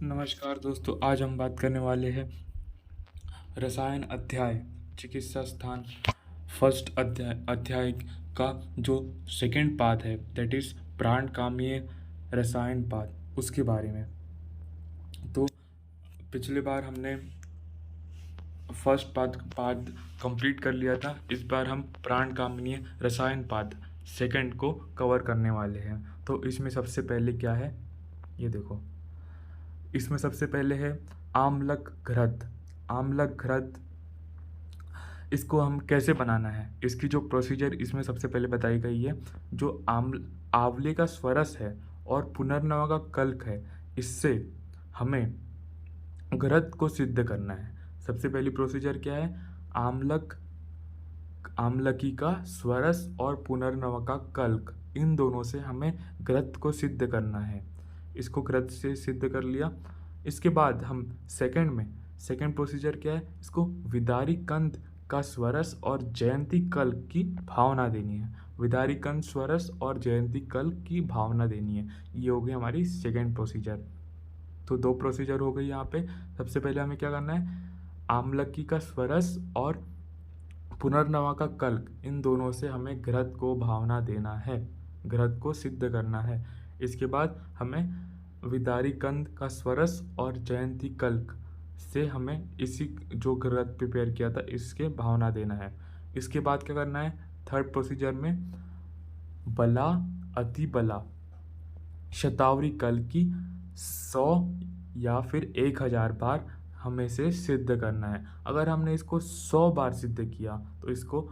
नमस्कार दोस्तों, आज हम बात करने वाले हैं रसायन अध्याय चिकित्सा स्थान फर्स्ट अध्याय का जो सेकंड पार्ट है, दैट इज प्राणकामीय रसायन पार्ट, उसके बारे में। तो पिछले बार हमने फर्स्ट पार्ट कंप्लीट कर लिया था। इस बार हम प्राणकामीय रसायन पार्ट सेकंड को कवर करने वाले हैं। तो इसमें सबसे पहले क्या है, ये देखो। इसमें सबसे पहले है आम्लक घृत। आम्लक घृत, इसको हम कैसे बनाना है, इसकी जो प्रोसीजर इसमें सबसे पहले बताई गई है। जो आंवले का स्वरस है और पुनर्नवा का कल्क है, इससे हमें घृत को सिद्ध करना है। सबसे पहली प्रोसीजर क्या है, आम्लकी का स्वरस और पुनर्नवा का कल्क, इन दोनों से हमें घृत को सिद्ध करना है। इसको घृत से सिद्ध कर लिया। इसके बाद हम सेकंड प्रोसीजर क्या है, इसको विदारी कंद का स्वरस और जयंती कल्क की भावना देनी है। विदारी कंद स्वरस और जयंती कल्क की भावना देनी है। ये हो गई हमारी सेकंड प्रोसीजर। तो दो प्रोसीजर हो गई यहाँ पे। सबसे पहले हमें क्या करना है, आम्लकी का स्वरस और पुनर्नवा का कल्क, इन दोनों से हमें घृत को भावना देना है, घृत को सिद्ध करना है। इसके बाद हमें विदारी कंद का स्वरस और जयंती कल्क से हमें इसी जो घृत प्रिपेयर किया था इसके भावना देना है। इसके बाद क्या करना है, थर्ड प्रोसीजर में बला अति बला शतावरी कल्क की 100 या फिर 1000 बार हमें से सिद्ध करना है। अगर हमने इसको 100 बार सिद्ध किया तो इसको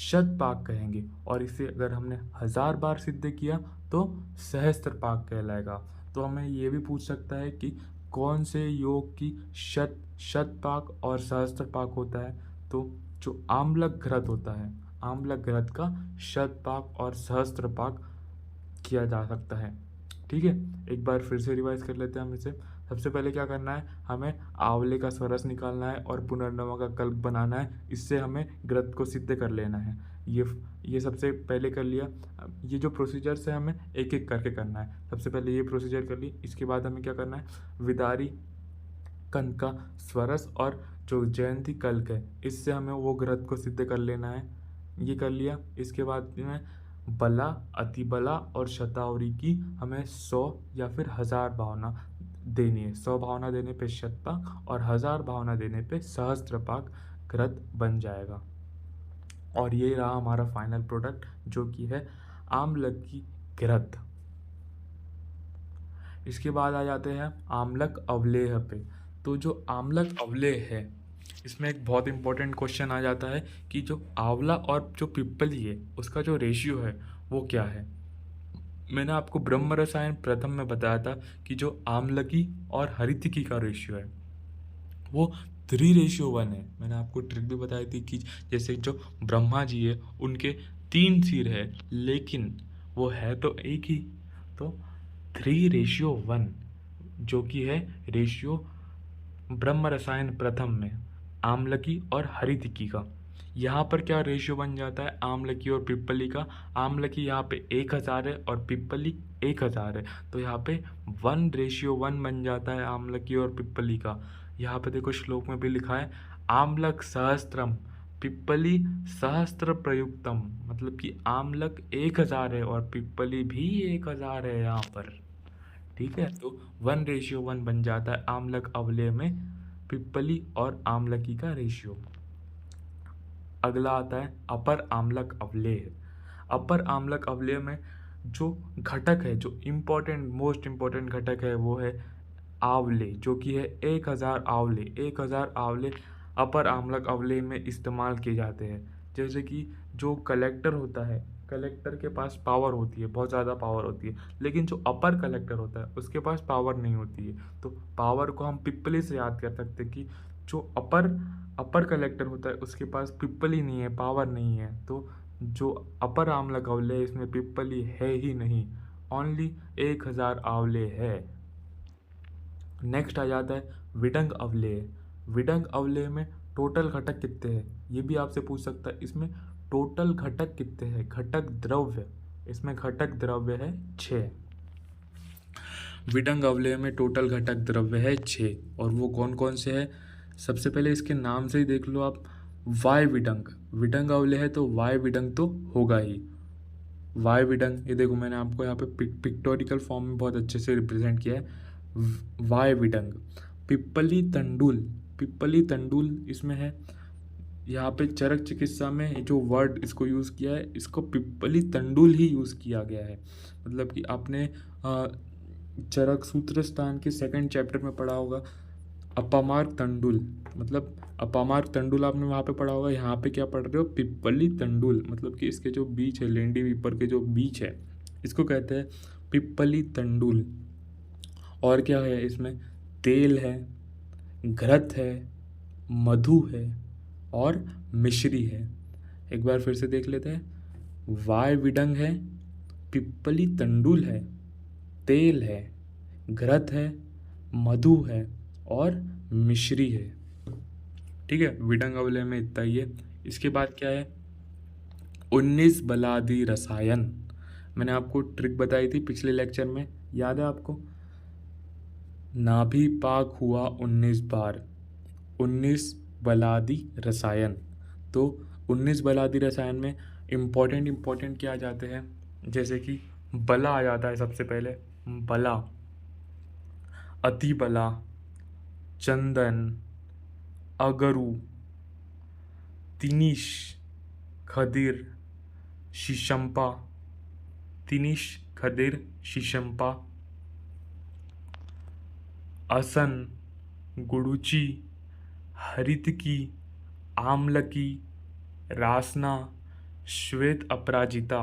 शतपाक कहेंगे, और इसे अगर हमने 1000 बार सिद्ध किया तो सहस्त्रपाक कहलाएगा। तो हमें ये भी पूछ सकता है कि कौन से योग की शतपाक और सहस्त्रपाक होता है। तो जो आम्लक घृत होता है, आम्लक घृत का शतपाक और सहस्त्रपाक किया जा सकता है। ठीक है, एक बार फिर से रिवाइज कर लेते हैं हम इसे। सबसे पहले क्या करना है, हमें आंवले का स्वरस निकालना है और पुनर्नवा का कल्प बनाना है। इससे हमें घृत को सिद्ध कर लेना है। ये सबसे पहले कर लिया। ये जो प्रोसीजर है हमें एक एक करके करना है। सबसे पहले ये प्रोसीजर कर ली। इसके बाद हमें क्या करना है, विदारी कंद का स्वरस और जो जयंती कल्क है, इससे हमें वो घृत को सिद्ध कर लेना है। ये कर लिया। इसके बाद में बला अतिबला और शतावरी की हमें 100 या फिर 1000 भावना देनी है। 100 भावना देने पे शतपाक और 1000 भावना देने पे सहस्त्रपाक घृत बन जाएगा। और ये रहा हमारा फाइनल प्रोडक्ट, जो कि है आम्लक की घृत। इसके बाद आ जाते हैं आम्लक अवलेह पे। तो जो आम्लक अवलेह है, इसमें एक बहुत इंपॉर्टेंट क्वेश्चन आ जाता है कि जो आंवला और जो पिप्पली है उसका जो रेशियो है वो क्या है। मैंने आपको ब्रह्म रसायन प्रथम में बताया था कि जो आम्लकी और हरितिकी का रेशियो है वो 3:1 है। मैंने आपको ट्रिक भी बताई थी कि जैसे जो ब्रह्मा जी है उनके 3 सिर है, लेकिन वो है तो एक ही। तो 3:1 जो कि है रेशियो ब्रह्म रसायन प्रथम में आम्लकी और हरितिकी का। यहाँ पर क्या रेशियो बन जाता है आम्लकी और पिप्पली का, आम्लकी यहाँ पे 1000 है और पिप्पली 1000 है। तो यहाँ पे 1:1 बन जाता है आम्लकी और पिप्पली का। यहाँ पे देखो श्लोक में भी लिखा है आम्लक सहस्त्रम पिप्पली सहस्त्र प्रयुक्तम, मतलब कि आम्लक 1000 है और पिप्पली भी 1000 है यहाँ पर। ठीक है, तो 1:1 बन जाता है आम्लक अवलेह में पिप्पली और आम्लकी का रेशियो। अगला आता है अपर आम्लक अवलेह। अपर आम्लक अवलेह में जो घटक है, जो मोस्ट इम्पोर्टेंट घटक है, वो है आंवले, जो कि है 1000 आंवले। 1000 आंवले अपर आम्लक अवलेह में इस्तेमाल किए जाते हैं। जैसे कि जो कलेक्टर होता है, कलेक्टर के पास पावर होती है, बहुत ज़्यादा पावर होती है, लेकिन जो अपर कलेक्टर होता है उसके पास पावर नहीं होती है। तो पावर को हम पिप्पली से याद कर सकते हैं कि जो अपर कलेक्टर होता है उसके पास पिप्पली नहीं है, पावर नहीं है। तो जो अपर आम्लक अवलेह है इसमें पिप्पली है ही नहीं, ओनली 1000 आंवले है। नेक्स्ट आ जाता है विडंग अवलेह। विडंग अवलेह में टोटल घटक कितने हैं, ये भी आपसे पूछ सकता है। इसमें टोटल घटक कितने हैं, घटक द्रव्य, इसमें घटक द्रव्य है 6। विडंग अवलेय में टोटल घटक द्रव्य है 6 और वो कौन कौन से है। सबसे पहले इसके नाम से ही देख लो आप, वाय विडंग, विडंग अवलेय है तो वाय विडंग तो होगा ही। वाय विडंग, ये देखो मैंने आपको यहाँ पे पिक्टोरिकल फॉर्म में बहुत अच्छे से रिप्रेजेंट किया है। वाय विडंग, पिप्पली तंडुल, पिप्पली तंडुल इसमें है। यहाँ पे चरक चिकित्सा में जो वर्ड इसको यूज़ किया है, इसको पिप्पली तंडुल ही यूज़ किया गया है। मतलब कि आपने चरक सूत्र स्थान के सेकंड चैप्टर में पढ़ा होगा अपामार्ग तंडुल, मतलब अपामार्ग तंडुल आपने वहाँ पे पढ़ा होगा। यहाँ पे क्या पढ़ रहे हो, पिप्पली तंडुल, मतलब कि इसके जो बीज है, लेंडी पीपर के जो बीज है, इसको कहते हैं पिप्पली तंडुल। और क्या है इसमें, तेल है, घृत है, मधु है और मिश्री है। एक बार फिर से देख लेते हैं, वाय विडंग है, पिप्पली तंडुल है, तेल है, घृत है, मधु है और मिश्री है। ठीक है, विडंग अवलेय में इतना ही है। इसके बाद क्या है, 19 बलादी रसायन। मैंने आपको ट्रिक बताई थी पिछले लेक्चर में, याद है आपको। नाभि पाक हुआ 19 बार, 19 बलादी रसायन। तो 19 बलादी रसायन में इम्पोर्टेंट क्या आ जाते हैं, जैसे कि बला आ जाता है सबसे पहले, बला, अति बला, चंदन, अगरू, तिनिश, खदिर, शीशम्पा, तिनिश, खदिर, शीशम्पा, असन, गुड़ुची, हरितकी, आमलकी, रासना, श्वेत अपराजिता।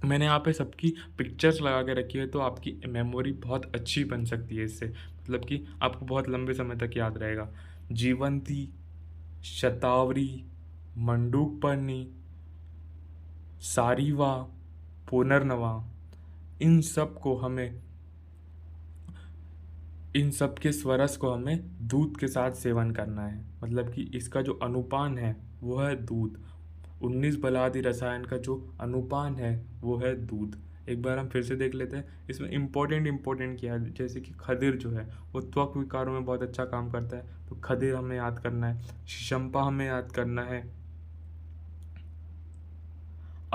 मैंने यहाँ पे सबकी पिक्चर्स लगा के रखी है, तो आपकी मेमोरी बहुत अच्छी बन सकती है इससे, मतलब कि आपको बहुत लंबे समय तक याद रहेगा। जीवंती, शतावरी, मंडूकपर्णी, सारीवा, पुनर्नवा, इन सब के स्वरस को हमें दूध के साथ सेवन करना है। मतलब कि इसका जो अनुपान है वो है दूध। 19 बलादी रसायन का जो अनुपान है वो है दूध। एक बार हम फिर से देख लेते हैं, इसमें इम्पोर्टेंट क्या है, जैसे कि खदिर जो है वो त्वक विकारों में बहुत अच्छा काम करता है, तो खदिर हमें याद करना है। शीशम्पा हमें याद करना है।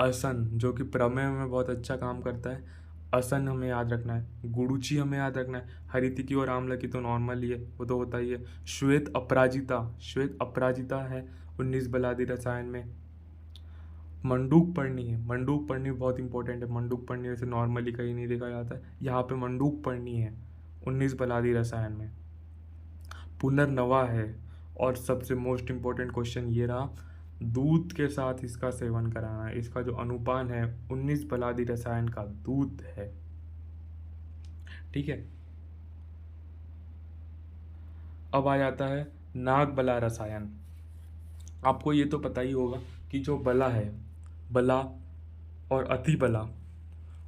असन जो कि प्रमेय में बहुत अच्छा काम करता है, असन हमें याद रखना है। गुड़ुची हमें याद रखना है। हरितिकी और आम्लकी तो नॉर्मल ही है, वो तो होता ही है। श्वेत अपराजिता, श्वेत अपराजिता है 19 बलादी रसायन में। मंडूक पर्णी है, मंडूक पर्णी बहुत इंपॉर्टेंट है। मंडूक पर्णी वैसे नॉर्मली कहीं नहीं देखा जाता है, यहाँ पे मंडूक पर्णी है 19 बलादी रसायन में। पुनर्नवा है, और सबसे मोस्ट इम्पोर्टेंट क्वेश्चन ये रहा, दूध के साथ इसका सेवन कराना है। इसका जो अनुपान है 19 बलादी रसायन का दूध है। ठीक है, अब आ जाता है नाग बला रसायन। आपको ये तो पता ही होगा कि जो बला है, बला और अति बला,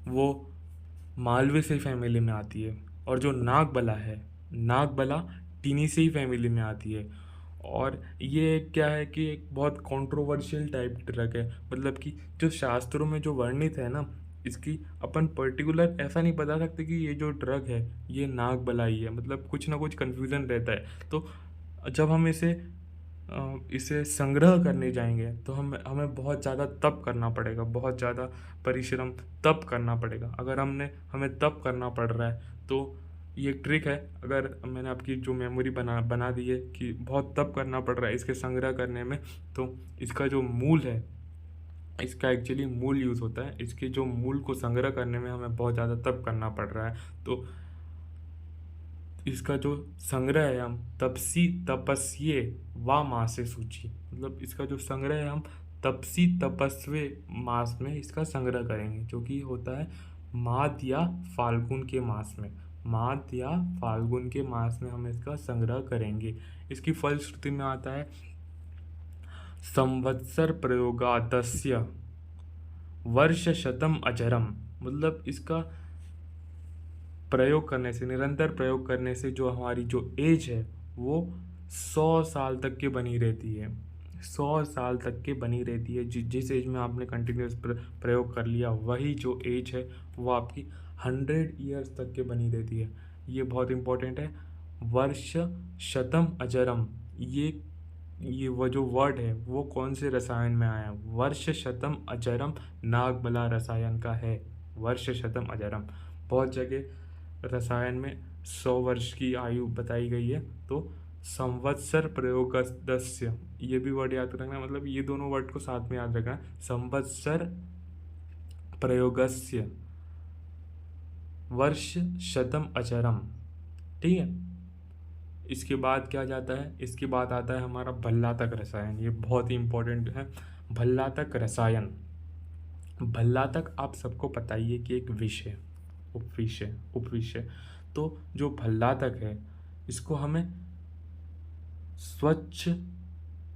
वो मालवेसी फैमिली में आती है, और जो नाग बला है, नाग बला टीनिसी फैमिली में आती है। और ये क्या है कि एक बहुत कंट्रोवर्शियल टाइप ड्रग है, मतलब कि जो शास्त्रों में जो वर्णित है ना, इसकी अपन पर्टिकुलर ऐसा नहीं बता सकते कि ये जो ड्रग है ये नाग बलाई है, मतलब कुछ ना कुछ कन्फ्यूज़न रहता है। तो जब हम इसे संग्रह करने जाएंगे तो हमें बहुत ज़्यादा तप करना पड़ेगा, बहुत ज़्यादा परिश्रम तप करना पड़ेगा। अगर हमें तप करना पड़ रहा है तो ये ट्रिक है, अगर मैंने आपकी जो मेमोरी बना दी है कि बहुत तप करना पड़ रहा है इसके संग्रह करने में, तो इसका जो मूल है, इसका एक्चुअली मूल यूज़ होता है, इसके जो मूल को संग्रह करने में हमें बहुत ज़्यादा तप करना पड़ रहा है। तो इसका जो संग्रह है हम तपसी तपस्ये वा मासे सूची, मतलब इसका जो संग्रह है हम तपसी तपस्वे मास में इसका संग्रह करेंगे, जो कि होता है माघ या फाल्गुन के मास में। माघ या फाल्गुन के मास में हम इसका संग्रह करेंगे। इसकी फलश्रुति में आता है संवत्सर प्रयोगादस्य वर्ष शतम अजरम, मतलब इसका प्रयोग करने से, निरंतर प्रयोग करने से जो हमारी जो एज है वो 100 साल तक के बनी रहती है। 100 साल तक के बनी रहती है। जिस एज में आपने कंटिन्यूस प्रयोग कर लिया, वही जो एज है वो आपकी 100 ईयर्स तक के बनी रहती है। ये बहुत इंपॉर्टेंट है। वर्ष शतम अजरम, ये वो जो वर्ड है वो कौन से रसायन में आया? वर्ष शतम अजरम नागबला रसायन का है। वर्ष शतम अजरम बहुत जगह रसायन में 100 वर्ष की आयु बताई गई है। तो संवत्सर प्रयोगस्य, ये भी वर्ड याद रखना, मतलब ये दोनों वर्ड को साथ में याद रखना। संवत्सर प्रयोगस्य वर्ष शतम अचरम। ठीक है। इसके बाद क्या जाता है? इसके बाद आता है हमारा भल्लातक रसायन। ये बहुत ही इंपॉर्टेंट है। भल्लातक रसायन, भल्लातक आप सबको पता ही है कि एक विषय, उपविषय। तो जो भल्लातक है इसको हमें स्वच्छ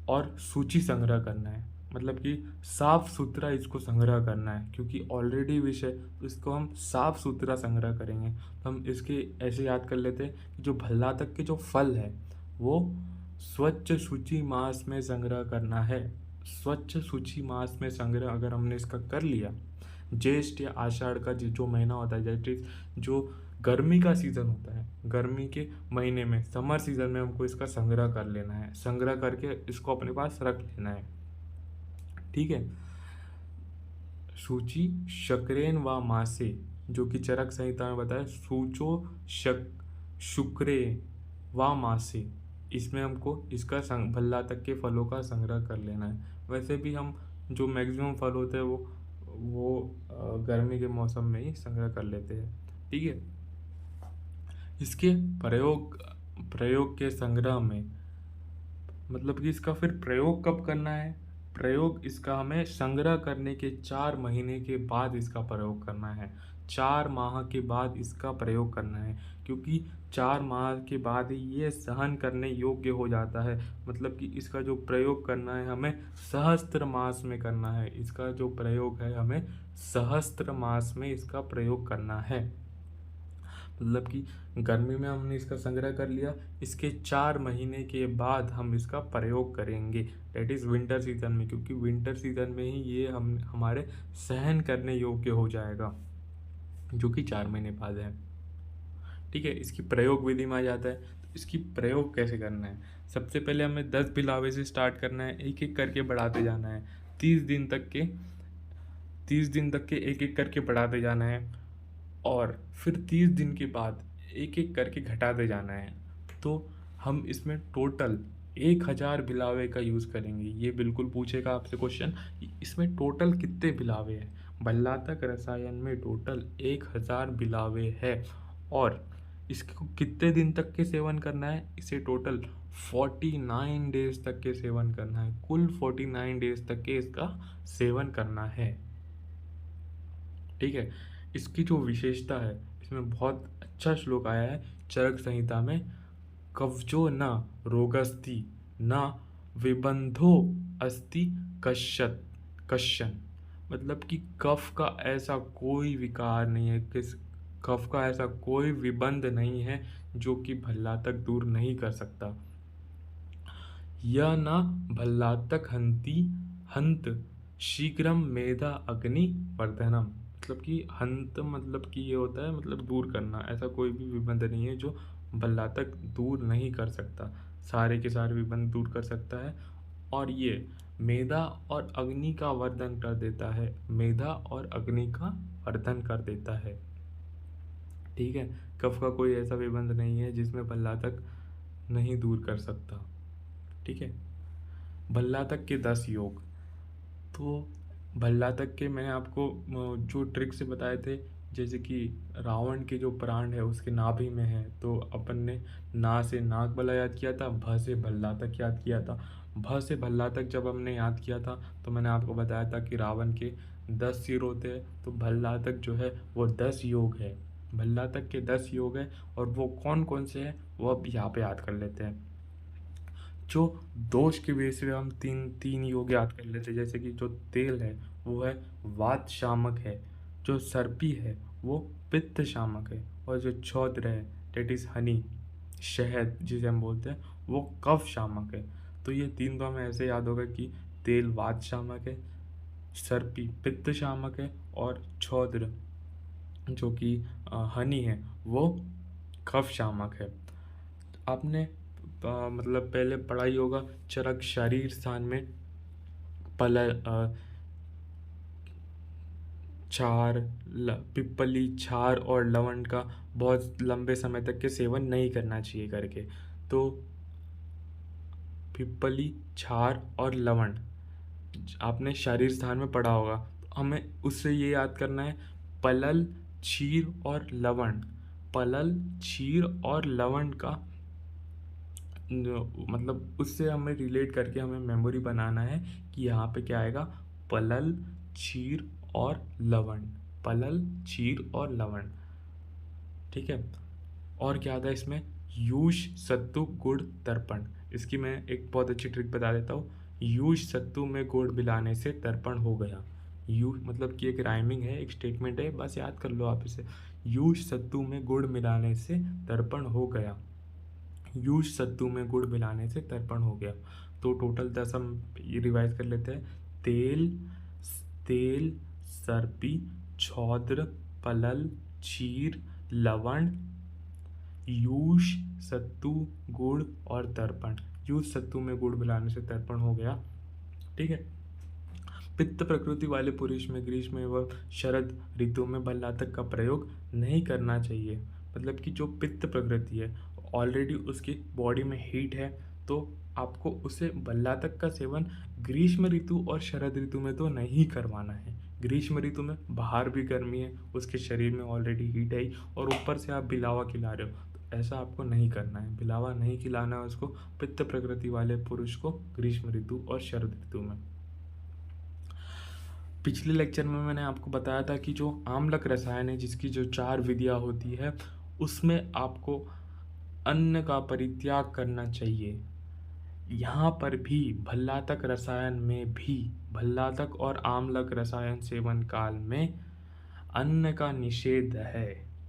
और सूची संग्रह करना है, मतलब कि साफ सुथरा इसको संग्रह करना है, क्योंकि ऑलरेडी विषय, तो इसको हम साफ सुथरा संग्रह करेंगे। तो हम इसके ऐसे याद कर लेते हैं कि जो भल्लातक के जो फल है वो स्वच्छ सूची मास में संग्रह करना है। स्वच्छ सूची मास में संग्रह अगर हमने इसका कर लिया, ज्येष्ठ या आषाढ़ का जो महीना होता है, ज्येष्ठ जो गर्मी का सीज़न होता है, गर्मी के महीने में, समर सीज़न में हमको इसका संग्रह कर लेना है। संग्रह करके इसको अपने पास रख लेना है। ठीक है। सूची शक्रेन व मासे, जो कि चरक संहिता में बताया, सूचो शुक्रे व मासे, इसमें हमको इसका भल्लातक के फलों का संग्रह कर लेना है। वैसे भी हम जो मैक्सिमम फल होते हैं वो गर्मी के मौसम में ही संग्रह कर लेते हैं। ठीक है। इसके प्रयोग के संग्रह में, मतलब कि इसका फिर प्रयोग कब करना है? प्रयोग इसका हमें संग्रह करने के 4 महीने के बाद इसका प्रयोग करना है। 4 माह के बाद इसका प्रयोग करना है, क्योंकि 4 माह के बाद ही ये सहन करने योग्य हो जाता है। मतलब कि इसका जो प्रयोग करना है हमें सहस्त्र मास में करना है। इसका जो प्रयोग है हमें सहस्त्र मास में इसका प्रयोग करना है। मतलब कि गर्मी में हमने इसका संग्रह कर लिया, इसके 4 महीने के बाद हम इसका प्रयोग करेंगे, डेट इज़ विंटर सीजन में, क्योंकि विंटर सीजन में ही ये हमारे सहन करने योग्य हो जाएगा, जो कि 4 महीने बाद है। ठीक है। इसकी प्रयोग विधि में आ जाता है। तो इसकी प्रयोग कैसे करना है? सबसे पहले हमें 10 बिलावे से स्टार्ट करना है, एक एक करके बढ़ाते जाना है। 30 दिन तक के एक एक करके बढ़ाते जाना है, और फिर 30 दिन के बाद एक एक करके घटाते जाना है। तो हम इसमें टोटल 1000 बिलावे का यूज़ करेंगे। ये बिल्कुल पूछेगा आपसे क्वेश्चन, इसमें टोटल कितने बिलावे हैं? भल्लातक रसायन में टोटल 1000 बिलावे है, और इसको कितने दिन तक के सेवन करना है? इसे टोटल 49 डेज तक के सेवन करना है। कुल 49 डेज तक के इसका सेवन करना है। ठीक है। इसकी जो विशेषता है, इसमें बहुत अच्छा श्लोक आया है चरक संहिता में, कवचो न रोगस्ति न विबंधो अस्ति कश्चन, मतलब कि कफ का ऐसा कोई विकार नहीं है, कफ का ऐसा कोई विबंध नहीं है जो कि भल्लातक दूर नहीं कर सकता। यह न भल्लातक हंत शीघ्रम मेधा अग्नि वर्धनम, मतलब कि हंत मतलब कि ये होता है मतलब दूर करना, ऐसा कोई भी विबंध नहीं है जो भल्लातक दूर नहीं कर सकता, सारे के सारे विबंध दूर कर सकता है। और ये मेधा और अग्नि का वर्धन कर देता है, मेधा और अग्नि का वर्धन कर देता है। ठीक है। कफ का कोई ऐसा विबंध नहीं है जिसमें भल्लातक नहीं दूर कर सकता। ठीक है। भल्लातक के 10 योग, तो भल्लातक के मैंने आपको जो ट्रिक से बताए थे, जैसे कि रावण के जो प्राण है उसके नाभि में है, तो अपन ने ना से नागबला याद किया था, भ से भल्लातक याद किया था। भ से भल्लातक जब हमने याद किया था तो मैंने आपको बताया था कि रावण के 10 सिर होते हैं, तो भल्लातक जो है वो 10 योग है। भल्लातक के 10 योग है, और वो कौन कौन से हैं वो अब यहाँ पे याद कर लेते हैं। जो दोष के बेस पे हम तीन योग याद कर लेते हैं, जैसे कि जो तेल है वो है वात शामक है, जो सर्पी है वो पित्त शामक है, और जो छौत्र है डेट इज़ हनी, शहद जिसे हम बोलते हैं, वो कफ शामक है। तो ये 3 तो हमें ऐसे याद होगा कि तेल वात शामक है, सर्पी पित्त शामक है, और छौत्र जो कि हनी है, वो कफ शामक है। आपने मतलब पहले पढ़ा ही होगा, चरक शरीर स्थान में छार, पिप्पली, छार और लवण का बहुत लंबे समय तक के सेवन नहीं करना चाहिए करके। तो पिप्पली, छार और लवण आपने शरीर स्थान में पढ़ा होगा, तो हमें उससे ये याद करना है, पलल, क्षीर और लवण। पलल, क्षीर और लवण का मतलब उससे हमें रिलेट करके हमें मेमोरी बनाना है कि यहाँ पे क्या आएगा, पलल, क्षीर और लवण। पलल, क्षीर और लवण, ठीक है। और क्या आता है इसमें, यूष, सत्तू, गुड़, तर्पण। इसकी मैं एक बहुत अच्छी ट्रिक बता देता हूँ। यूष सत्तू में गुड़ मिलाने से तर्पण हो गया। यू मतलब कि एक राइमिंग है, एक स्टेटमेंट है, बस याद कर लो आप इसे। यूष सत्तू में गुड़ मिलाने से तर्पण हो गया। यूष सत्तू में गुड़ मिलाने से तर्पण हो गया। तो टोटल 10 हम रिवाइज कर लेते हैं। तेल, तेल, सर्पी, छौद्र, पलल, क्षीर, लवण, यूष, सत्तू, गुड़ और तर्पण। यूष सत्तू में गुड़ मिलाने से तर्पण हो गया, ठीक है। पित्त प्रकृति वाले पुरुष में ग्रीष्म एवं शरद ऋतु में भल्लातक का प्रयोग नहीं करना चाहिए। मतलब कि जो पित्त प्रकृति है, ऑलरेडी उसकी बॉडी में हीट है, तो आपको उसे भल्लातक का सेवन ग्रीष्म ऋतु और शरद ऋतु में तो नहीं करवाना है। ग्रीष्म ऋतु में बाहर भी गर्मी है, उसके शरीर में ऑलरेडी हीट है ही, और ऊपर से आप बिलावा खिला रहे हो, तो ऐसा आपको नहीं करना है। बिलावा नहीं खिलाना है उसको, पित्त प्रकृति वाले पुरुष को, ग्रीष्म ऋतु और शरद ऋतु में। पिछले लेक्चर में मैंने आपको बताया था कि जो आम्लक रसायन है, जिसकी जो 4 विधियाँ होती है, उसमें आपको अन्न का परित्याग करना चाहिए। यहाँ पर भी भल्लातक रसायन में भी, भल्लातक और आम्लक रसायन सेवन काल में अन्न का निषेध है।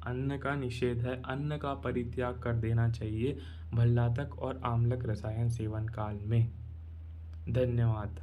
अन्न का निषेध है, अन्न का परित्याग कर देना चाहिए भल्लातक और आम्लक रसायन सेवन काल में। धन्यवाद।